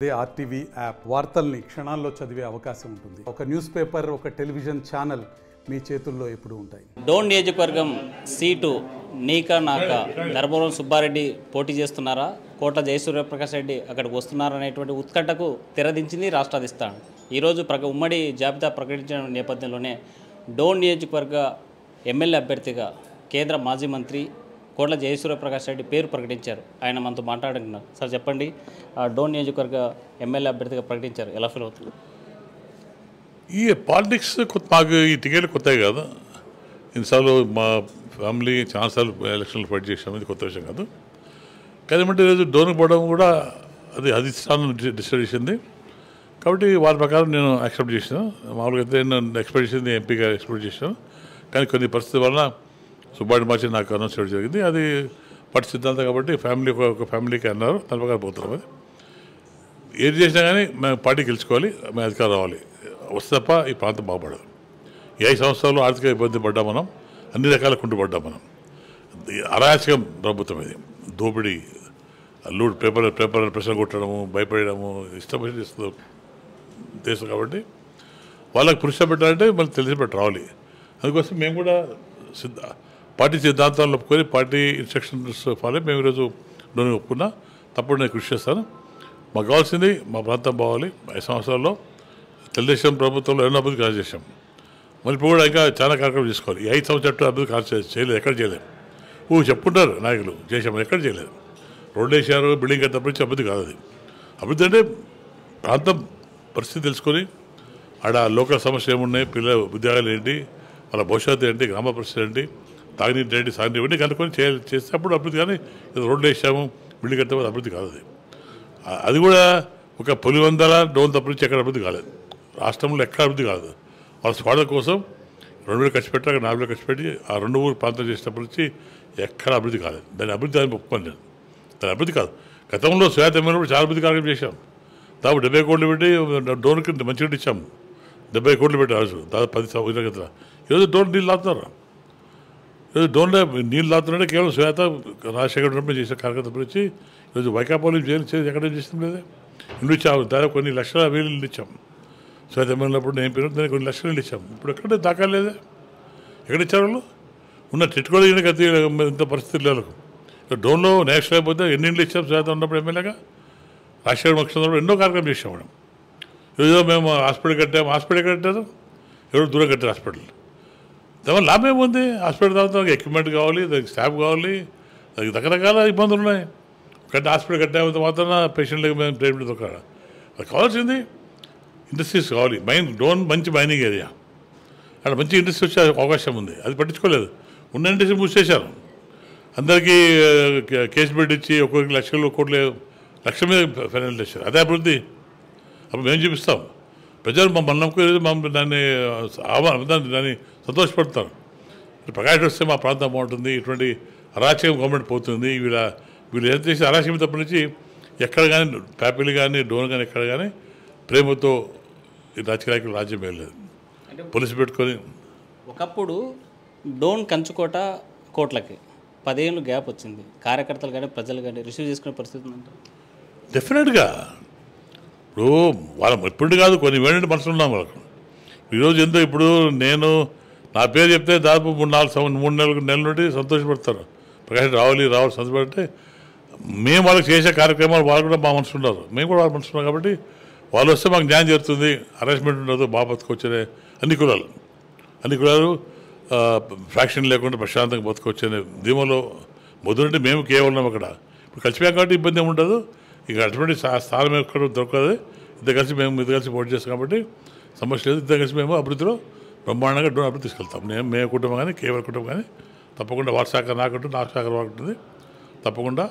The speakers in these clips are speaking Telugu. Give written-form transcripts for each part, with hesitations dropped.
అదే ఆర్టీవీ యాప్ వార్తల్ని క్షణాల్లో చదివే అవకాశం ఉంటుంది. ఒక న్యూస్ పేపర్, ఒక టెలివిజన్ ఛానల్ మీ చేతుల్లో ఎప్పుడూ ఉంటాయి. డోన్ నియోజకవర్గం సీటు నీకా నాకా ధర్మవరం సుబ్బారెడ్డి పోటీ చేస్తున్నారా, కోట్ల జయసూర్యప్రకాష్ రెడ్డి అక్కడికి వస్తున్నారా అనేటువంటి ఉత్కంఠకు తెరదించింది రాష్ట్ర అధిష్టానం. ఈరోజు ఉమ్మడి జాబితా ప్రకటించిన నేపథ్యంలోనే డోన్ నియోజకవర్గ ఎమ్మెల్యే అభ్యర్థిగా కేంద్ర మాజీ మంత్రి కోట్ల జయసూర్యప్రకాష్ రెడ్డి పేరు ప్రకటించారు. ఆయన మనతో మాట్లాడుతున్నారు. సార్ చెప్పండి, డోన్ నియోజకవర్గ ఎమ్మెల్యే అభ్యర్థిగా ప్రకటించారు, ఎలా ఫీల్ అవుతుంది? ఈ పాలిటిక్స్ మాకు ఈ టికెట్లు కొత్తవి కాదు. ఇన్నిసార్లు మా ఫ్యామిలీ చాలాసార్లు ఎలక్షన్లు ఫైట్ చేసాము, ఇది కొత్త విషయం కాదు. కానీ ఏమంటే ఈరోజు డోన్కి పోవడం కూడా అది అధిష్టానం డిసైడ్ చేసింది. కాబట్టి వారి ప్రకారం నేను యాక్సెప్ట్ చేసాను. మామూలుగా అయితే నేను ఎక్స్పెక్ట్ చేసింది ఎంపీగా ఎక్స్పెక్ట్ చేశాను. కానీ కొన్ని పరిస్థితుల వలన సుబ్బారెడ్డి మార్చి నాకు అనౌన్స్ చేయడం జరిగింది. అది పార్టీ సిద్ధాంతం కాబట్టి ఫ్యామిలీ ఒక ఫ్యామిలీకి అన్నారు, దాని ప్రకారం పోతున్నాం. అది ఏది చేసినా కానీ మేము పార్టీ గెలుచుకోవాలి, మేము అధికారం రావాలి, వస్తే తప్ప ఈ ప్రాంతం బాగుపడదు. ఈ 5 సంవత్సరాలు ఆర్థిక ఇబ్బంది పడ్డాం మనం, అన్ని రకాల కుంటుపడ్డాం మనం. అరాచకం ప్రభుత్వం ఇది, దోపిడీ, లూట్, పేపర్ ప్రశ్న కొట్టడము, భయపడము, ఇష్టం చేస్తుంది దేశం. కాబట్టి వాళ్ళకి పురుష పెట్టాలంటే మళ్ళీ తెలిసి పెట్టి రావాలి. అందుకోసం మేము కూడా పార్టీ సిద్ధాంతాలను ఒప్పుకొని పార్టీ ఇన్స్ట్రక్షన్స్ ఫాలో మేము ఈరోజు డోని ఒప్పుకున్నా. తప్పుడు నేను కృషి చేస్తాను. మాకు కావాల్సింది మా ప్రాంతం బావాలి. 5 సంవత్సరాల్లో తెలుగుదేశం ప్రభుత్వంలో ఎన్నో అభివృద్ధి కార్య చేశాం. మరి ఇప్పుడు కూడా ఇంకా చాలా కార్యక్రమం చేసుకోవాలి. ఈ 5 సంవత్సరాలు అభివృద్ధి కార్య చేయలేదు, ఎక్కడ చేయలేదు. చెప్పుకుంటారు నాయకులు చేశాము, ఎక్కడ చేయలేదు. రోడ్లు వేసారు, బిల్డింగ్ తప్పించి అభివృద్ధి కాదు. అది అభివృద్ధి అంటే ప్రాంతం పరిస్థితి తెలుసుకొని ఆడ లోకల్ సమస్యలు ఏమున్నాయి, పిల్లల ఉద్యోగాలు ఏంటి, వాళ్ళ భవిష్యత్తు ఏంటి, గ్రామ పరిస్థితి ఏంటి, తాగునీటి ఏంటి, సాగునీటి ఇవన్నీ కనుక్కొని చేస్తే అప్పుడు అభివృద్ధి. కానీ రోడ్లు వేసాము, బిల్డింగ్ కట్టే అభివృద్ధి కాదు. అది కూడా ఒక పులివందల డోన్ తప్పించి ఎక్కడ అభివృద్ధి కాలేదు. రాష్ట్రంలో ఎక్కడ అభివృద్ధి కాదు. వాళ్ళ స్వార్థం కోసం 2,000 ఖర్చు పెట్టి, అక్కడ 4,000 ఖర్చు పెట్టి ఆ 2 ఊరు ప్రాంతం చేసినప్పటి నుంచి ఎక్కడ అభివృద్ధి కాలేదు. దాని అభివృద్ధి అని ఒప్పుకోను నేను. దాని అభివృద్ధి కాదు. గతంలో స్వేత ఎమ్మెల్యేప్పుడు చాలా అభివృద్ధి కార్యక్రమం చేశాం. దాదాపు 70 కోట్లు పెట్టి డోన్కి మంచిగా ఇచ్చాము. 70 కోట్లు పెట్టి రోజు దాదాపు 10 సంవత్సరాల క్రితం. ఈరోజు డోన్ నీళ్ళు లాగుతున్నారు. ఈరోజు డోన్లో నీళ్ళు లాగుతున్నారంటే కేవలం శ్వేత రాజశేఖర్ ఉన్నప్పుడు చేసే కార్యక్రమం గురించి. ఈరోజు వైకాపాలు జైలు ఎక్కడ చేసిన లేదే. ఇల్లు ఇచ్చాము, దాదాపు కొన్ని లక్షల వేలు ఇల్లు ఇచ్చాము. శ్వేత ఎమ్మెల్యేప్పుడు నేను పేరు దానికి కొన్ని లక్షలు ఇల్లు ఇచ్చాము. ఇప్పుడు ఎక్కడ దాకా లేదే. ఎక్కడ ఇచ్చారు వాళ్ళు? ఉన్న తిట్టుకోలేదు గతి ఇంత పరిస్థితి లేదు. డోన్లో నేషనల్ అయిపోతే ఎన్ని ఇండ్లు ఇచ్చాము శ్వేత ఉన్నప్పుడు ఎమ్మెల్యేగా. రాజశేఖర్ ముఖ్యమంత్రి ఎన్నో కార్యక్రమం చేసాం మేడం. ఈరోజు మేము హాస్పిటల్ కట్టాము. హాస్పిటల్ కట్టారు, ఎవరు దూరం కట్టారు హాస్పిటల్. దానివల్ల లాభం ఏముంది? హాస్పిటల్ తర్వాత ఎక్విప్మెంట్ కావాలి, దానికి స్టాఫ్ కావాలి, దానికి రకరకాల ఇబ్బందులు ఉన్నాయి. హాస్పిటల్ కట్టామంత మాత్రం పేషెంట్లకు మేము ట్రీట్మెంట్ దొరకాలి. అది కావాల్సింది ఇండస్ట్రీస్ కావాలి. డోన్ మంచి మైనింగ్ ఏరియా, అక్కడ మంచి ఇండస్ట్రీ వచ్చే అవకాశం ఉంది. అది పట్టించుకోలేదు. ఉన్న ఇండస్ట్రీ మూసేశారు. అందరికీ కేసు పెట్టించి ఒక్కొక్కరికి లక్షలు కోట్లు లక్షల మీద ఫైనల్ చేశారు. అదే అభివృద్ధి. అప్పుడు మేము చూపిస్తాం. ప్రజలు మమ్మల్ని నమ్ముకునేది దాన్ని సంతోషపడతారు. ప్రకాష్ వస్తే మా ప్రాంతం బాగుంటుంది, ఇటువంటి అరాచకం గవర్నమెంట్ పోతుంది, వీళ్ళు ఏం చేసి అరాచకం తప్ప నుంచి ఎక్కడ కానీ ప్యాపిల్ కానీ డోన్ కానీ ఎక్కడ కానీ ప్రేమతో ఈ రాజకీయ రాజ్యం వెళ్ళలేదు. పోలీసు పెట్టుకొని ఒకప్పుడు డోన్ కంచుకోట కోట్లకి 10 ఏళ్ళు గ్యాప్ వచ్చింది. కార్యకర్తలు కానీ ప్రజలు కానీ రిసీవ్ చేసుకునే పరిస్థితి ఉందంటారు. డెఫినెట్గా ఇప్పుడు వాళ్ళ ఎప్పుడు కాదు, కొన్ని వేరే మనసులు ఉన్నాం వాళ్ళకు. ఈరోజు ఎందుకు ఇప్పుడు నేను నా పేరు చెప్తే దాదాపు 3-4 నెలల నుండి సంతోషపడతారు. ప్రకాష్ రావాలి సంతోషపడితే మేము వాళ్ళకి చేసే కార్యక్రమాలు వాళ్ళు కూడా మా మనసు ఉన్నారు, మేము కూడా వాళ్ళ మనసు ఉన్నాం. కాబట్టి వాళ్ళు వస్తే మాకు న్యాయం జరుగుతుంది, హరాస్మెంట్ ఉండదు, బాగా బతుకొచ్చే అన్ని కులాలు ఫ్యాక్షన్ లేకుండా ప్రశాంతంగా బతుకొచ్చే ధీమలో మొదటి మేము కేవలం అక్కడ ఇప్పుడు కలిసిపోయాం కాబట్టి ఇబ్బంది ఏమి ఉండదు. ఇక అటువంటి స్థానం ఎక్కడ దొరకదు. ఇద్దరు కలిసి పోటీ చేస్తాం కాబట్టి సమస్య లేదు. ఇద్దరు కలిసి మేము అభివృద్ధిలో బ్రహ్మాండంగా డోన్ అభివృద్ధి తీసుకెళ్తాం. మేము కుటుంబం కానీ కేవలం కుటుంబం కానీ తప్పకుండా వారి శాఖ నాకుంటుంది, నాకు శాఖ వాడుతుంది. తప్పకుండా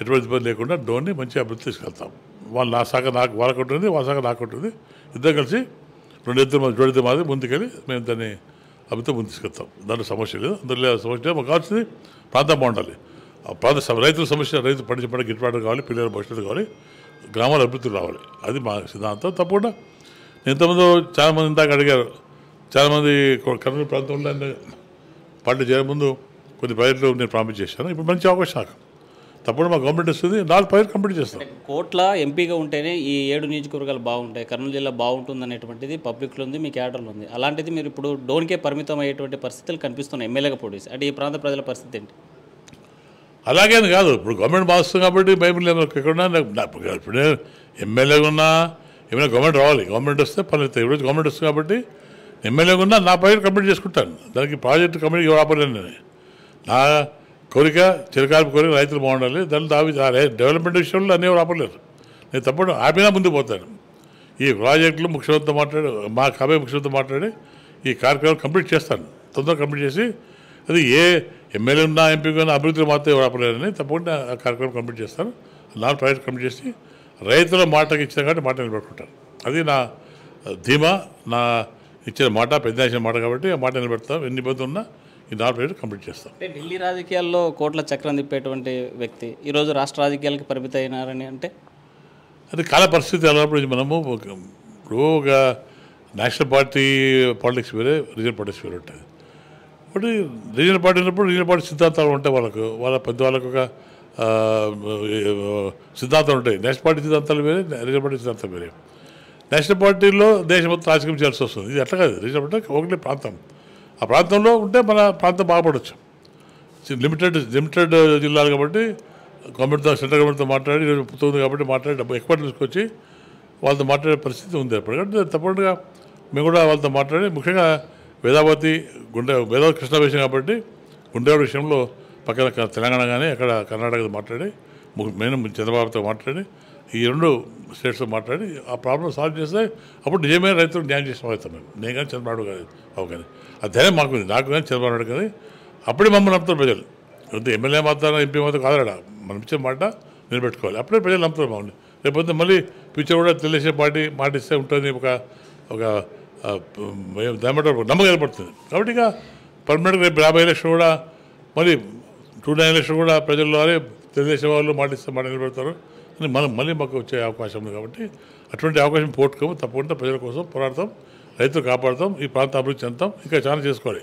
ఎటువంటి ఇబ్బంది లేకుండా డోన్ని మంచి అభివృద్ధి తీసుకెళ్తాం. వాళ్ళు నా శాఖ నాకు వాళ్ళకు ఉంటుంది, వాళ్ళ శాఖ నాకు ఉంటుంది. ఇద్దరు కలిసి జోడితే మాది ముందుకెళ్ళి మేము దాన్ని అభివృద్ధి ముందు తీసుకెళ్తాం. దాంట్లో సమస్య లేదు. అందులో సమస్య లేదు. మాకు కావాల్సింది ప్రాంతం బాగుండాలి. రైతుల సమస్య, రైతు పండించబడి గిట్టుబాటు కావాలి, పిల్లల భవిష్యత్తు కావాలి, గ్రామాల అభివృద్ధి రావాలి. అది మా సిద్ధాంతం. తప్పకుండా ఎంతమంది చాలామంది ఇందాక అడిగారు. చాలామంది కర్నూలు ప్రాంతంలో పార్టీ చేయముందు కొన్ని ప్రాజెక్టులు నేను ప్రామిస్ చేశాను. ఇప్పుడు మంచి అవకాశం నాకు తప్పకుండా మా గవర్నమెంట్ వస్తుంది 4 ప్రాజెక్ట్ కంప్లీట్ చేస్తాం. కోట్ల ఎంపీగా ఉంటేనే ఈ 7 నియోజకవర్గాలు బాగుంటాయి, కర్నూలు జిల్లా బాగుంటుంది అనేటువంటిది పబ్లిక్లో ఉంది, మీ క్యాడర్లో ఉంది. అలాంటిది మీరు ఇప్పుడు డోన్కే పరిమితం అయ్యేటువంటి పరిస్థితులు కనిపిస్తున్నాయి ఎమ్మెల్యేగా పోటీ. అంటే ఈ ప్రాంత ప్రజల పరిస్థితి ఏంటి? అలాగే కాదు, ఇప్పుడు గవర్నమెంట్ మారుస్తుంది కాబట్టి బైబిల్ ఎక్కడున్నా ఇప్పుడు ఎమ్మెల్యేగా ఉన్నా ఏమైనా గవర్నమెంట్ రావాలి, గవర్నమెంట్ వస్తే పని అవుతాయి. ఇప్పుడు గవర్నమెంట్ వస్తుంది కాబట్టి ఎమ్మెల్యేగా ఉన్నా నా ప్రాజెక్ట్ కంప్లీట్ చేసుకుంటాను. దానికి ప్రాజెక్ట్ కంప్లీట్ ఆపలేను నేను. నా కోరిక చిరకాల కోరిక రైతులు బాగుండాలి. దాని డెవలప్మెంట్ విషయంలో అన్నీ ఆపలేరు. నేను తప్పకుండా ఆపినా ముందుకు పోతాను. ఈ ప్రాజెక్టులు ముఖ్యమంత్రితో మాట్లాడి మా కాబోయే ముఖ్యమంత్రితో మాట్లాడి ఈ కార్యక్రమాలు కంప్లీట్ చేస్తాను. తొందరగా కంప్లీట్ చేసి అది ఏ ఎమ్మెల్యే ఉన్నా ఎంపీగా ఉన్నా అభివృద్ధిలో మాత్రం ఆపలేరని తప్పకుండా ఆ కార్యక్రమం కంప్లీట్ చేస్తాను. 4 ప్రాజెక్ట్ కంప్లీట్ చేసి రైతుల మాటకి ఇచ్చిన కాబట్టి మాట నిలబెట్టుకుంటాను. అది నా ధీమా, నా ఇచ్చిన మాట, పెద్ద ఇచ్చిన మాట కాబట్టి ఆ మాట నిలబెడతాం. ఎన్ని ఇబ్బందులు ఉన్నా ఈ 4 ప్రాజెక్ట్ కంప్లీట్ చేస్తాం. అంటే ఢిల్లీ రాజకీయాల్లో కోట్ల చక్రం తిప్పేటువంటి వ్యక్తి ఈరోజు రాష్ట్ర రాజకీయాలకు పరిమితం అయినారని అంటే అది కాల పరిస్థితి అన్నప్పుడు మనము ఇప్పుడు ఒక నేషనల్ పార్టీ పాలిటిక్స్ వేరే, రీజనల్ పార్టీస్ వేరే ఉంటుంది. ఒకటి రీజనల్ పార్టీ ఉన్నప్పుడు రీజనల్ పార్టీ సిద్ధాంతాలు ఉంటాయి, వాళ్ళ పెద్దవాళ్ళకు ఒక సిద్ధాంతాలు ఉంటాయి. నేషనల్ పార్టీ సిద్ధాంతాలు వేరే, రీజనల్ పార్టీ సిద్ధాంతాలు వేరే. నేషనల్ పార్టీలో దేశం మొత్తం రాజకీయం చేయాల్సి వస్తుంది. ఇది ఎట్లా కాదు, రీజనల్ పార్టీ ఒకటే ప్రాంతం. ఆ ప్రాంతంలో ఉంటే మన ప్రాంతం బాగుపడవచ్చు. లిమిటెడ్ జిల్లాలు కాబట్టి గవర్నమెంట్తో, సెంట్రల్ గవర్నమెంట్తో మాట్లాడి పుతుంది కాబట్టి మాట్లాడి ఎక్కువ తీసుకొచ్చి వాళ్ళతో మాట్లాడే పరిస్థితి ఉంది. అప్పటికంటే తప్పకుండా మేము కూడా వాళ్ళతో మాట్లాడి, ముఖ్యంగా వేదావతి వేదావతి కృష్ణ విషయం కాబట్టి గుండెవాడ విషయంలో పక్కన తెలంగాణ కానీ అక్కడ కర్ణాటకతో మాట్లాడి, మెయిన్ చంద్రబాబుతో మాట్లాడి ఈ 2 స్టేట్స్తో మాట్లాడి ఆ ప్రాబ్లం సాల్వ్ చేస్తే అప్పుడు నిజమే రైతులకు న్యాయం చేసిన అవుతాం మేము. నేను కానీ చంద్రబాబు కానీ బాబు కానీ ఆ ధైర్యం మాకు ఉంది, నాకు కానీ చంద్రబాబు నాయుడు కానీ. అప్పుడే మమ్మల్ని నమ్ముతారు ప్రజలు. ఎమ్మెల్యే మాత్రం ఎంపీ మాత్రం కాదడా, మనం ఇచ్చే మాట నిలబెట్టుకోవాలి. అప్పుడే ప్రజలు నమ్ముతారు మమ్మల్ని. లేకపోతే మళ్ళీ ఫ్యూచర్ కూడా తెలుగుదేశం పార్టీ మాట ఇస్తే ఉంటుంది, ఒక నమ్మకం ఏర్పడుతుంది. కాబట్టి ఇక పర్మనెంట్గా రేపు 50 ఎలక్షన్ కూడా మళ్ళీ 29 ఎలక్షన్ కూడా ప్రజల్లో అరే తెలుగుదేశం వాళ్ళు మాట ఇస్తే మాట నిలబెడతారు అని మళ్ళీ మాకు వచ్చే అవకాశం ఉంది. కాబట్టి అటువంటి అవకాశం పోగొట్టుకోము, తప్పకుండా ప్రజల కోసం పోరాడతాం, రైతులు కాపాడుతాం, ఈ ప్రాంత అభివృద్ధి చెందుతాం. ఇంకా చాలా చేసుకోవాలి,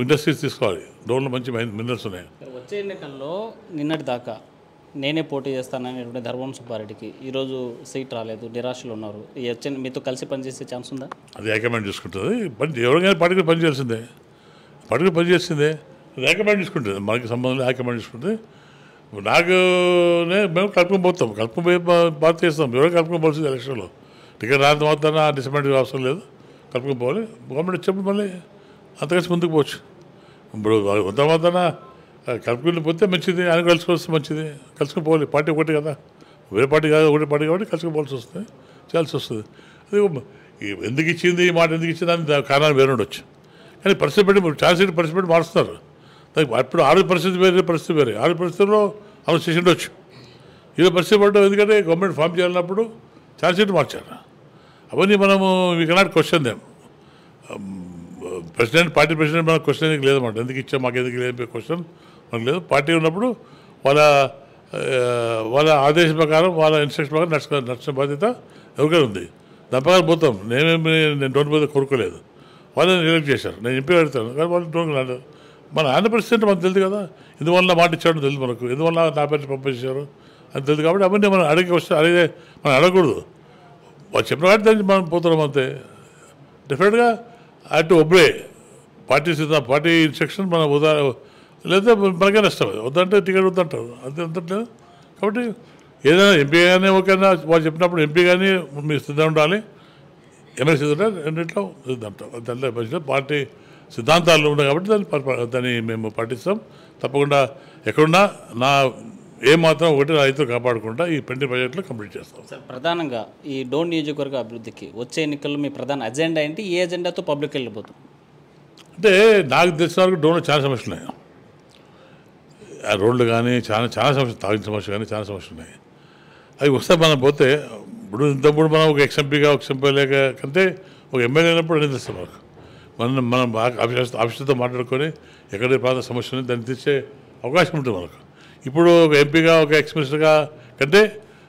ఇండస్ట్రీస్ తీసుకోవాలి, డోన్లో మంచి మినరల్స్ ఉన్నాయి. వచ్చే ఎన్నికల్లో నిన్నటి దాకా నేనే పోటీ చేస్తాననేటువంటి ధర్మవరం సుబ్బారెడ్డికి ఈరోజు సీట్ రాలేదు, నిరాశలు ఉన్నారు. మీతో కలిసి పనిచేసే ఛాన్స్ ఉందా? అది హైకమాండ్ చూసుకుంటుంది. ఎవరికైనా పార్టీకి పనిచేయాల్సిందే, పార్టీకి పనిచేసిందే, హైకమాండ్ చూసుకుంటుంది. మనకి సంబంధం హైకమాండ్ చూసుకుంటుంది. మేము కలుపుకొని పోతాం, కలుపుకొని బాధ చేస్తాం. ఎవరైనా కలుపుకొని పోవాల్సింది ఎలక్షన్లో. టికెట్ రాని మాత్రాన డిసప్పాయింట్ అవసరం లేదు, కలుపుకొని పోవాలి. గవర్నమెంట్ వచ్చేప్పుడు మళ్ళీ అంతకలిసి ముందుకు పోవచ్చు. ఇప్పుడు కొంత మాత్రాన కలుపుకుని పోతే మంచిది, ఆయన కలుసుకొస్తే మంచిది, కలుసుకుని పోవాలి. పార్టీ ఒకటి కదా, వేరే పార్టీ కాదు, ఒకటి పార్టీ కాబట్టి కలుసుకుని పోవాల్సి వస్తుంది, చేయాల్సి వస్తుంది. అది ఎందుకు ఇచ్చింది ఈ మాట, ఎందుకు ఇచ్చింది అని కారణాలు వేరే ఉండొచ్చు. కానీ పరిస్థితి పెట్టి ఛాన్స్ పరిస్థితి పెట్టి మారుస్తున్నారు. అప్పుడు 6 పరిస్థితి వేరే, పరిస్థితి వేరే. 6 పరిస్థితుల్లో అమలు చేసి ఉండొచ్చు. ఇది పరిస్థితి పడ్డం ఎందుకంటే గవర్నమెంట్ ఫామ్ చేయాలన్నప్పుడు ఛాన్స్ షీట్ మార్చారు. అవన్నీ మనము we cannot question them. President, party president మనకు క్వశ్చన్ లేదన్నమాట. ఎందుకు ఇచ్చాం, మాకు ఎందుకు లేదు క్వశ్చన్ మనకు లేదు. పార్టీ ఉన్నప్పుడు వాళ్ళ ఆదేశం ప్రకారం, వాళ్ళ ఇన్స్ట్రక్షన్ ప్రకారం నడిచిన బాధ్యత ఎవరికైనా ఉంది. దాని ప్రకారం పోతాం. నేను డోన్ పోతే కోరుకోలేదు, వాళ్ళని ఎలక్ట్ చేశారు. నేను ఎంపీ అడుగుతాను కానీ వాళ్ళు డోన్ అన్నారు. మన ఆయన పరిస్థితి మనకు తెలియదు కదా, ఎందువల్ల మాట ఇచ్చాడో తెలియదు మనకు, ఎందువల్ల నా పేరు పంపించారు అని తెలియదు. కాబట్టి అవన్నీ మనం అడిగే మనం అడగకూడదు. వాళ్ళు చెప్పిన వాటి దానికి మనం పోతున్నాం అంతే. డెఫినెట్గా అటు ఒబ్బే పార్టీ పార్టీ ఇన్స్ట్రక్షన్ మన లేదా మనకే నష్టం. వద్దంటే టికెట్ వద్దంటారు, అంతే వద్దట్లేదు. కాబట్టి ఏదైనా ఎంపీ కానీ ఓకేనా వాళ్ళు చెప్పినప్పుడు ఎంపీ కానీ మీరు సిద్ధం ఉండాలి, ఎమ్మెల్యే సిద్ధం ఉండాలి, రెండింటిలో సిద్ధం దాంట్లో పార్టీ సిద్ధాంతాలు ఉన్నాయి కాబట్టి దాన్ని మేము పాటిస్తాం. తప్పకుండా ఎక్కడున్నా ఏమాత్రం ఒకటి రైతులు కాపాడకుండా ఈ పెండింగ్ ప్రాజెక్టులు కంప్లీట్ చేస్తాం. సార్, ప్రధానంగా ఈ డోన్ నియోజకవర్గ అభివృద్ధికి వచ్చే ఎన్నికల్లో మీ ప్రధాన అజెండా ఏంటి? ఏ అజెండాతో పబ్లిక్ వెళ్ళిపోతుంది? అంటే నాకు తెలిసిన వరకు డోన్లో చాలా సమస్యలు ఉన్నాయి. ఆ రోడ్లు కానీ చాలా సమస్యలు, తాగిన సమస్య కానీ చాలా సమస్యలు ఉన్నాయి. అవి వస్తే మనం పోతే ఇప్పుడు ఇంతప్పుడు మనం ఒక ఎక్స్ఎంపీగా ఒక ఎంపీ లేక కంటే ఒక ఎమ్మెల్యే అయినప్పుడు అనేది తెస్తాం. మనం ఆఫీసర్తో మాట్లాడుకొని ఎక్కడ ప్రాంత సమస్యని దాన్ని తీర్చే అవకాశం ఉంటుంది మనకు. ఇప్పుడు ఒక ఎంపీగా ఒక ఎక్స్మినిస్టర్గా కంటే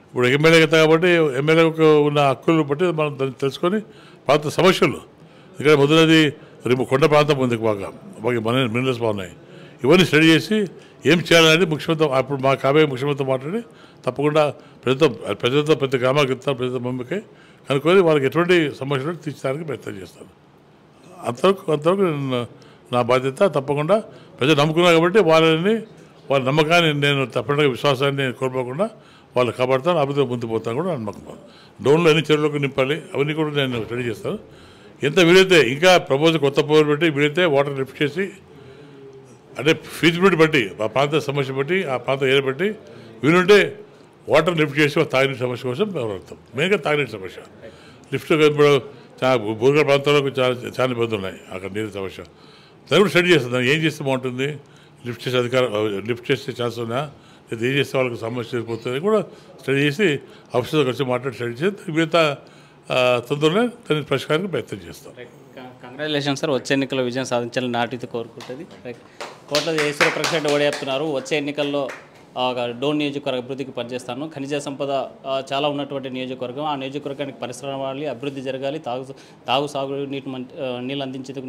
ఇప్పుడు ఎమ్మెల్యే కదా కాబట్టి ఎమ్మెల్యేకు ఉన్న హక్కులు బట్టి మనం దాన్ని తెలుసుకొని ప్రాంత సమస్యలు, ఇక్కడ మొదలది కొండ ప్రాంతం ఉంది, బాగా మినరల్స్ బాగున్నాయి, ఇవన్నీ స్టడీ చేసి ఏం చేయాలని ముఖ్యమంత్రి అప్పుడు మా కాబోయే ముఖ్యమంత్రితో మాట్లాడి తప్పకుండా ప్రజలతో ప్రతి గ్రామానికి ఇస్తాను, ప్రజలతో మమ్మీకి కనుక్కొని వాళ్ళకి ఎటువంటి సమస్యలు తీర్చడానికి ప్రయత్నం చేస్తాను. అంతవరకు నా బాధ్యత. తప్పకుండా ప్రజలు నమ్ముకున్నారు కాబట్టి వాళ్ళ నమ్మకాన్ని నేను తప్పకుండా విశ్వాసాన్ని నేను కోల్పోకుండా వాళ్ళు కాపాడుతాను, అభివృద్ధి ముందుకు పోతాను కూడా నమ్మకం. డౌన్లో ఎన్ని చెరువులకు నింపాలి అవన్నీ కూడా నేను రెడీ చేస్తాను. ఎంత వీలైతే ఇంకా ప్రపోజల్ కొత్త ప్రపోజల్ పెట్టి వీలైతే వాటర్ లిఫ్ట్ చేసి అంటే ఫీజిబిలిటీ బట్టి ఆ ప్రాంత సమస్య బట్టి ఆ ప్రాంత ఏరియా బట్టి వీలుంటే వాటర్ లిఫ్ట్ చేసి తాగినీటి సమస్య కోసం వ్యవహరిస్తాం. మెయిన్గా తాగినీటి సమస్య లిఫ్ట్ ఇప్పుడు భూగర్భ ప్రాంతాల్లో చాలా ఇబ్బందులు ఉన్నాయి. అక్కడ నీరు సమస్య దాన్ని కూడా స్టడీ చేస్తాం. దాన్ని ఏం చేస్తే బాగుంటుంది, లిఫ్ట్ చేసే ఛాన్స్ ఉన్నా లేదా ఏం చేస్తే వాళ్ళకి సమస్య సరిపోతుంది కూడా స్టడీ చేసి ఆఫీసర్తో కలిసి మాట్లాడి స్టడీ చేసి మిగతా తొందరనే దాని పరిష్కారానికి ప్రయత్నం చేస్తాం. Congratulation sir. వచ్చే ఎన్నికల్లో విజయం సాధించాలని నాటితో కోరుకుంటుంది. కోట్ల జయసూర్య ప్రకాష్ రెడ్డి ఓడి చెప్తున్నారు. వచ్చే ఎన్నికల్లో డోన్ నియోజకవర్గ అభివృద్ధికి పనిచేస్తాను. ఖనిజ సంపద చాలా ఉన్నటువంటి నియోజకవర్గం, ఆ నియోజకవర్గానికి పరిశ్రమలు అభివృద్ధి జరగాలి, సాగు నీళ్ళు అందించేందుకు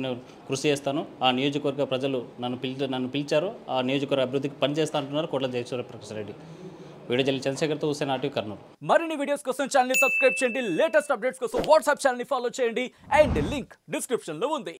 కృషి చేస్తాను. ఆ నియోజకవర్గ ప్రజలు నన్ను పిలిచారు, ఆ నియోజకవర్గ అభివృద్ధికి పనిచేస్తా అంటున్నారు కోట్ల జయసూర్య ప్రకాష్ రెడ్డి. వీడియో జల్లి చంద్రశేఖర్తో హుసేన్ ఆర్టీవీ కర్నూలు. మరిన్ని వీడియోస్ కోసం ఛానల్ సబ్స్క్రైబ్ చేయండి, లేటెస్ట్ అప్డేట్స్ కోసం వాట్సాప్ ఛానల్ ఫాలో చేయండి అండ్ లింక్ డిస్క్రిప్షన్ లో ఉంది.